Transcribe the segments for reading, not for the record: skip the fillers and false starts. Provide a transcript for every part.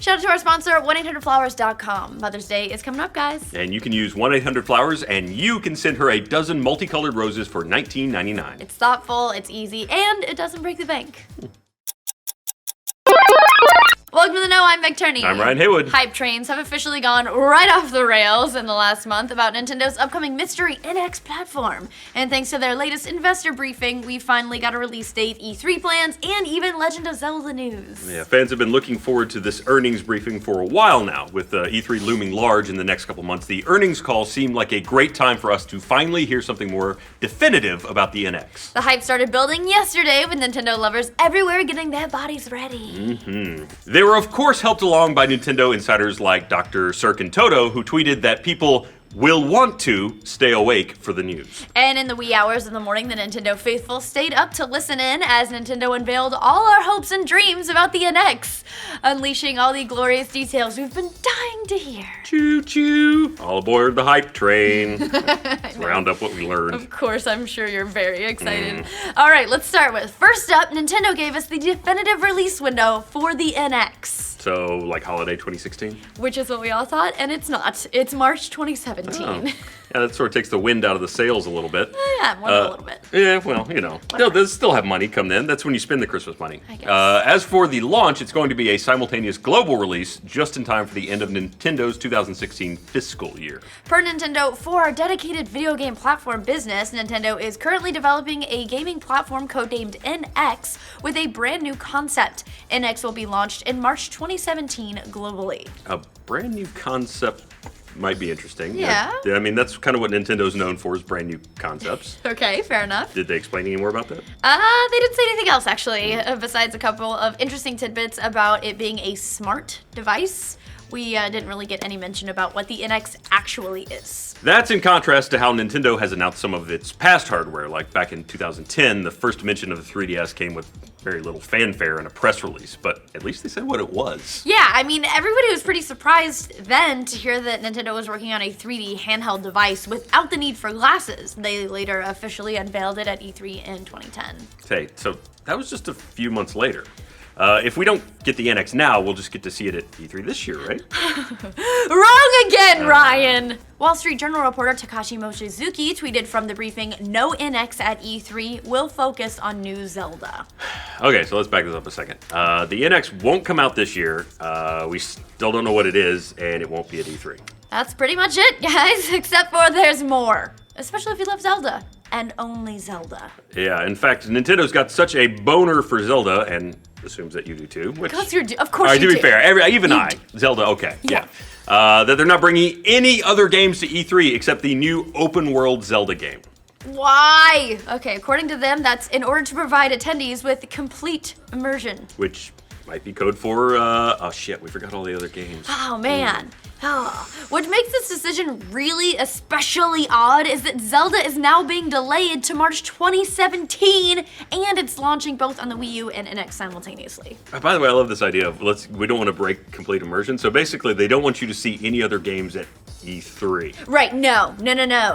Shout out to our sponsor, 1-800-Flowers.com. Mother's Day is coming up, guys. And you can use 1-800-Flowers, and you can send her a dozen multicolored roses for $19.99. It's thoughtful, it's easy, and it doesn't break the bank. Welcome to the Know, I'm Turney. I'm Ryan Haywood. Hype trains have officially gone right off the rails in the last month about Nintendo's upcoming mystery NX platform. And thanks to their latest investor briefing, we finally got a release date, E3 plans, and even Legend of Zelda news. Yeah, fans have been looking forward to this earnings briefing for a while now. With E3 looming large in the next couple months, the earnings call seemed like a great time for us to finally hear something more definitive about the NX. The hype started building yesterday with Nintendo lovers everywhere getting their bodies ready. They were, of course, helped along by Nintendo insiders like Dr. Sirkin Toto, who tweeted that people will want to stay awake for the news. And in the wee hours of the morning, the Nintendo faithful stayed up to listen in as Nintendo unveiled all our hopes and dreams about the NX, unleashing all the glorious details we've been dying to hear. Choo-choo! All aboard the hype train. Let's round up what we learned. Of course, I'm sure you're very excited. All right, let's start with, first up, Nintendo gave us the definitive release window for the NX. So, like holiday 2016? Which is what we all thought, and it's not. It's March 2017. Oh. Yeah, that sort of takes the wind out of the sails a little bit. Yeah, more than a little bit. Yeah, well, you know. They'll still have money come in. That's when you spend the Christmas money. I guess. As for the launch, it's going to be a simultaneous global release just in time for the end of Nintendo's 2016 fiscal year. Per Nintendo, for our dedicated video game platform business, Nintendo is currently developing a gaming platform codenamed NX with a brand new concept. NX will be launched in March 2017 globally. A brand new concept might be interesting. Yeah. I mean, that's kind of what Nintendo's known for, is brand new concepts. Okay, fair enough. Did they explain any more about that? They didn't say anything else, actually, besides a couple of interesting tidbits about it being a smart device. We didn't really get any mention about what the NX actually is. That's in contrast to how Nintendo has announced some of its past hardware. Like back in 2010, the first mention of the 3DS came with very little fanfare in a press release, but at least they said what it was. Yeah, I mean, everybody was pretty surprised then to hear that Nintendo was working on a 3D handheld device without the need for glasses. They later officially unveiled it at E3 in 2010. Hey, so that was just a few months later. If we don't get the NX now, we'll just get to see it at E3 this year, right? Wrong again, Ryan! Wall Street Journal reporter Takashi Mochizuki tweeted from the briefing, no NX at E3 will focus on new Zelda. Okay, so let's back this up a second. The NX won't come out this year. We still don't know what it is, and it won't be at E3. That's pretty much it, guys, except for there's more. Especially if you love Zelda. And only Zelda. Yeah, in fact, Nintendo's got such a boner for Zelda, and assumes that you do too. Which, of course you do. To be fair, Zelda, okay, yeah. That they're not bringing any other games to E3 except the new open world Zelda game. Why? Okay, according to them, that's in order to provide attendees with complete immersion. Which might be code for, oh shit, we forgot all the other games. Oh, man. Oh. What makes this decision really especially odd is that Zelda is now being delayed to March 2017, and it's launching both on the Wii U and NX simultaneously. By the way, I love this idea of we don't want to break complete immersion, so basically they don't want you to see any other games at E3. Right, no.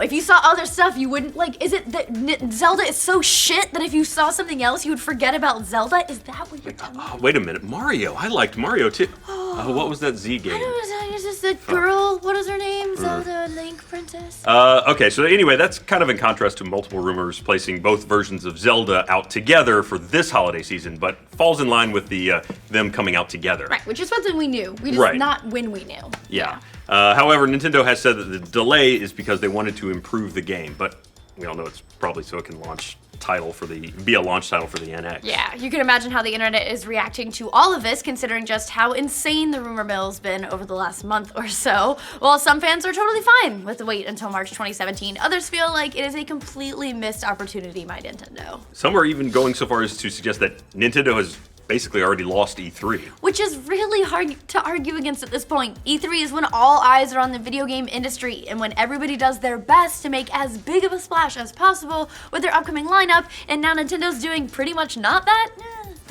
If you saw other stuff, you wouldn't, is it that Zelda is so shit that if you saw something else, you would forget about Zelda? Is that what you're telling me? Oh, wait a minute, Mario. I liked Mario too. What was that Z game? I don't know, it's just a girl, what is her name? Zelda Link Princess? Okay, so anyway, that's kind of in contrast to multiple rumors placing both versions of Zelda out together for this holiday season, but falls in line with the them coming out together. Right, which is something we knew. We just not when we knew. Yeah. However, Nintendo has said that the delay is because they wanted to improve the game, but we all know it's probably so it can be a launch title for the NX. Yeah, you can imagine how the internet is reacting to all of this, considering just how insane the rumor mill's been over the last month or so. While some fans are totally fine with the wait until March 2017, others feel like it is a completely missed opportunity by Nintendo. Some are even going so far as to suggest that Nintendo has basically already lost E3. Which is really hard to argue against at this point. E3 is when all eyes are on the video game industry and when everybody does their best to make as big of a splash as possible with their upcoming lineup, and now Nintendo's doing pretty much not that.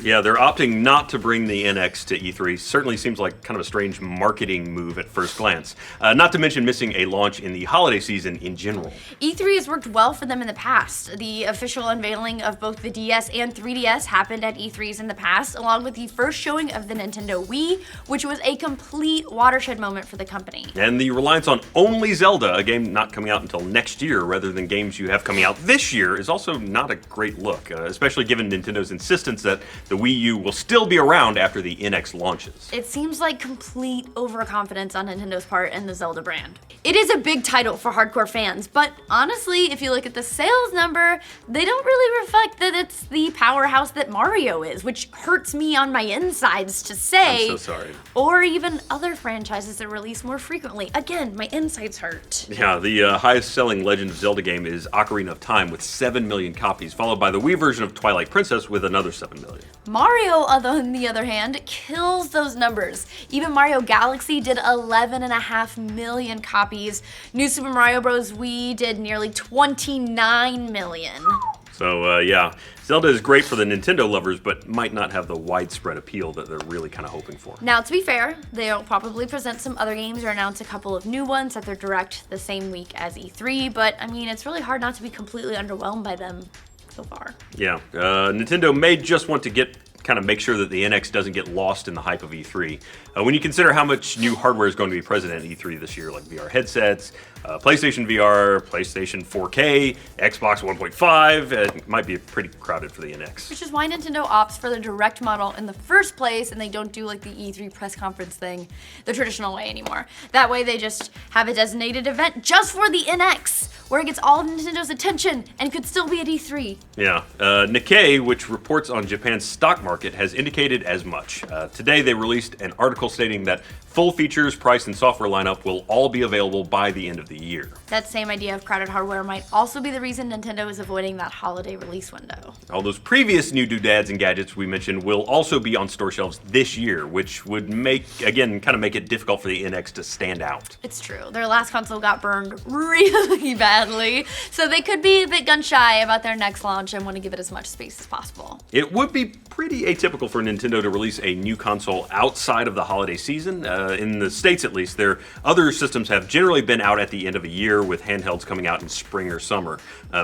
Yeah, they're opting not to bring the NX to E3. Certainly seems like kind of a strange marketing move at first glance. Not to mention missing a launch in the holiday season in general. E3 has worked well for them in the past. The official unveiling of both the DS and 3DS happened at E3s in the past, along with the first showing of the Nintendo Wii, which was a complete watershed moment for the company. And the reliance on only Zelda, a game not coming out until next year rather than games you have coming out this year, is also not a great look, especially given Nintendo's insistence that the Wii U will still be around after the NX launches. It seems like complete overconfidence on Nintendo's part in the Zelda brand. It is a big title for hardcore fans, but honestly, if you look at the sales number, they don't really reflect that it's the powerhouse that Mario is, which hurts me on my insides to say. I'm so sorry. Or even other franchises that release more frequently. Again, my insides hurt. Yeah, the highest-selling Legend of Zelda game is Ocarina of Time with 7 million copies, followed by the Wii version of Twilight Princess with another 7 million. Mario, on the other hand, kills those numbers. Even Mario Galaxy did 11.5 million copies. New Super Mario Bros. Wii did nearly 29 million. So, yeah, Zelda is great for the Nintendo lovers, but might not have the widespread appeal that they're really kind of hoping for. Now, to be fair, they'll probably present some other games or announce a couple of new ones at their Direct the same week as E3, but, I mean, it's really hard not to be completely underwhelmed by them so far. Yeah, Nintendo may just want to kind of make sure that the NX doesn't get lost in the hype of E3. When you consider how much new hardware is going to be present at E3 this year, like VR headsets, PlayStation VR, PlayStation 4K, Xbox 1.5, it might be pretty crowded for the NX. Which is why Nintendo opts for the direct model in the first place, and they don't do like the E3 press conference thing the traditional way anymore. That way they just have a designated event just for the NX, where it gets all of Nintendo's attention and could still be at E3. Yeah, Nikkei, which reports on Japan's stock market, has indicated as much. Today they released an article stating that full features, price, and software lineup will all be available by the end of the year. That same idea of crowded hardware might also be the reason Nintendo is avoiding that holiday release window. All those previous new doodads and gadgets we mentioned will also be on store shelves this year, which would make it difficult for the NX to stand out. It's true. Their last console got burned really badly, so they could be a bit gun-shy about their next launch and want to give it as much space as possible. It would be pretty atypical for Nintendo to release a new console outside of the holiday season. In the States, at least, their other systems have generally been out at the end of a year, with handhelds coming out in spring or summer,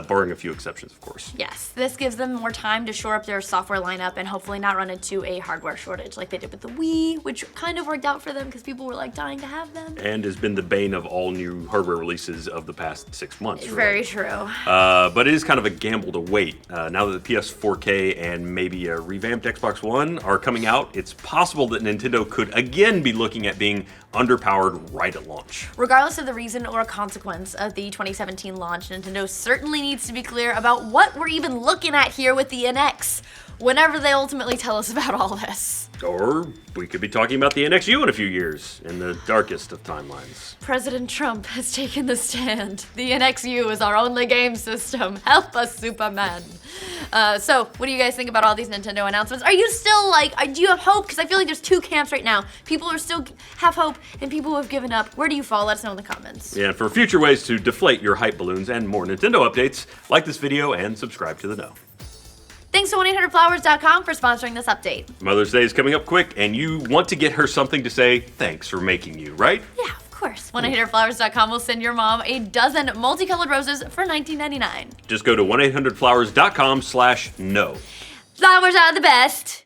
barring a few exceptions, of course. Yes, this gives them more time to shore up their software lineup and hopefully not run into a hardware shortage like they did with the Wii, which kind of worked out for them because people were like dying to have them. And has been the bane of all new hardware releases of the past 6 months. Really. Very true. But it is kind of a gamble to wait. Now that the PS4K and maybe a revamped Xbox One are coming out, it's possible that Nintendo could again be looking at being underpowered right at launch. Regardless of the reason or consequence of the 2017 launch, Nintendo certainly needs to be clear about what we're even looking at here with the NX, whenever they ultimately tell us about all this. Or we could be talking about the NXU in a few years, in the darkest of timelines. President Trump has taken the stand. The NXU is our only game system. Help us, Superman. So, what do you guys think about all these Nintendo announcements? Are you still do you have hope? Because I feel like there's two camps right now. People who still have hope and people who have given up. Where do you fall? Let us know in the comments. Yeah, and for future ways to deflate your hype balloons and more Nintendo updates, like this video and subscribe to The Know. Thanks to 1-800-Flowers.com for sponsoring this update. Mother's Day is coming up quick, and you want to get her something to say thanks for making you, right? Yeah, of course. 1-800-Flowers.com will send your mom a dozen multicolored roses for $19.99. Just go to 1-800-Flowers.com/know. Flowers are the best.